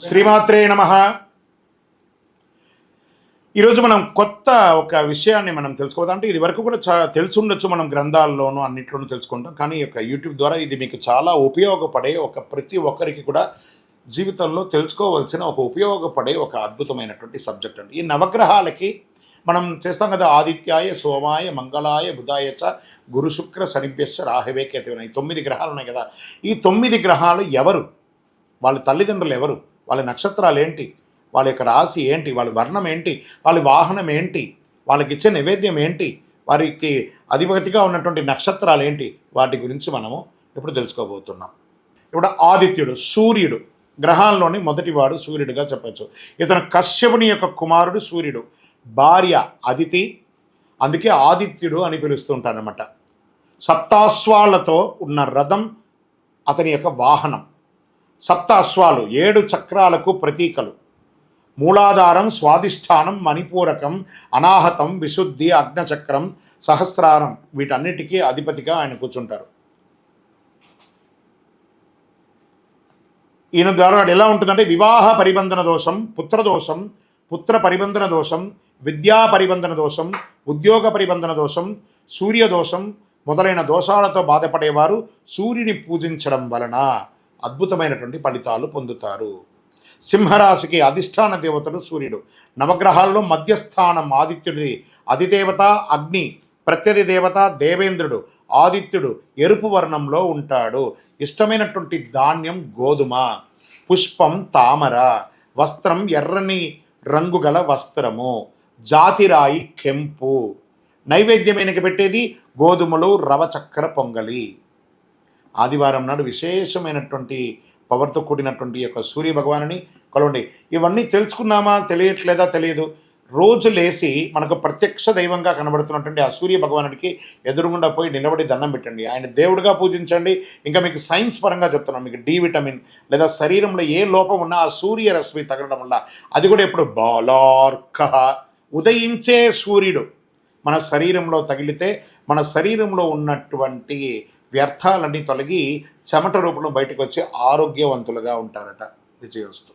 శ్రీమాత్రే నమః. ఈరోజు మనం కొత్త ఒక విషయాన్ని మనం తెలుసుకోవద్దు. అంటే ఇది వరకు కూడా తెలిసి ఉండొచ్చు, మనం గ్రంథాల్లోనూ అన్నిట్లోనూ తెలుసుకుంటాం. కానీ ఈ యొక్క యూట్యూబ్ ద్వారా ఇది మీకు చాలా ఉపయోగపడే ప్రతి ఒక్కరికి కూడా జీవితంలో తెలుసుకోవాల్సిన ఉపయోగపడే ఒక అద్భుతమైనటువంటి సబ్జెక్ట్ అండి. ఈ నవగ్రహాలకి మనం చేస్తాం కదా, ఆదిత్యాయ సోమాయ మంగళాయ బుధాయ చ గురు శుక్ర శనిభ్యశ్చ రాహవే కేతవే. ఈ 9 గ్రహాలు ఉన్నాయి కదా. ఈ 9 గ్రహాలు ఎవరు, వాళ్ళ తల్లిదండ్రులు ఎవరు, వాళ్ళ నక్షత్రాలు ఏంటి, వాళ్ళ యొక్క రాశి ఏంటి, వాళ్ళ వర్ణం ఏంటి, వాళ్ళ వాహనం ఏంటి, వాళ్ళకి ఇచ్చే నైవేద్యం ఏంటి, వారికి అధిపతిగా ఉన్నటువంటి నక్షత్రాలు ఏంటి, వాటి గురించి మనము ఇప్పుడు తెలుసుకోబోతున్నాం. ఇప్పుడు ఆదిత్యుడు, సూర్యుడు, గ్రహాల్లోని మొదటివాడు సూర్యుడిగా చెప్పచ్చు. ఇతను కశ్యపుని యొక్క కుమారుడు సూర్యుడు, భార్య అదితి, అందుకే ఆదిత్యుడు అని పిలుస్తుంటారనమాట. సప్తాశ్వాలతో ఉన్న రథం అతని యొక్క వాహనం. సప్త అశ్వాలు 7 చక్రాలకు ప్రతీకలు. మూలాధారం, స్వాధిష్టానం, మణిపూరకం, అనాహతం, విశుద్ధి, అగ్నచక్రం, సహస్రారం, వీటన్నిటికీ అధిపతిగా ఆయన కూర్చుంటారు. ఈయన ద్వారా ఎలా ఉంటుందంటే వివాహ పరిబంధన దోషం, పుత్రదోషం, పుత్ర పరిబంధన దోషం, విద్యా పరిబంధన దోషం, ఉద్యోగ పరిబంధన దోషం, సూర్యదోషం మొదలైన దోషాలతో బాధపడేవారు సూర్యుని పూజించడం వలన అద్భుతమైనటువంటి ఫలితాలు పొందుతారు. సింహరాశికి అధిష్టాన దేవతలు సూర్యుడు. నవగ్రహాల్లో మధ్యస్థానం ఆదిత్యుడిది. అధిదేవత అగ్ని, ప్రత్యధి దేవత దేవేంద్రుడు. ఆదిత్యుడు ఎరుపు వర్ణంలో ఉంటాడు. ఇష్టమైనటువంటి ధాన్యం గోధుమ, పుష్పం తామర, వస్త్రం ఎర్రని రంగు గల వస్త్రము, జాతిరాయి కెంపు. నైవేద్యమైనకి పెట్టేది గోధుమలు, రవ చక్కెర పొంగలి. ఆదివారం నాడు విశేషమైనటువంటి పవర్తో కూడినటువంటి యొక్క సూర్య భగవానుని కొలవండి. ఇవన్నీ తెలుసుకున్నామా, తెలియట్లేదా తెలియదు. రోజు లేచి మనకు ప్రత్యక్ష దైవంగా కనబడుతున్నటువంటి ఆ సూర్య భగవానుడికి ఎదురుగుండా పోయి నిలబడి దండం పెట్టండి. ఆయన దేవుడిగా పూజించండి. ఇంకా మీకు సైన్స్ పరంగా చెప్తున్నాం, మీకు డి విటమిన్ లేదా శరీరంలో ఏ లోపం ఉన్నా ఆ సూర్య రశ్మి తగలడం వల్ల, అది కూడా ఎప్పుడు బాలార్క ఉదయించే సూర్యుడు మన శరీరంలో తగిలితే మన శరీరంలో ఉన్నటువంటి వ్యర్థాలన్నీ తొలగి చెమట రూపంలో బయటకు వచ్చి ఆరోగ్యవంతులుగా ఉంటారట. విజయోస్తు.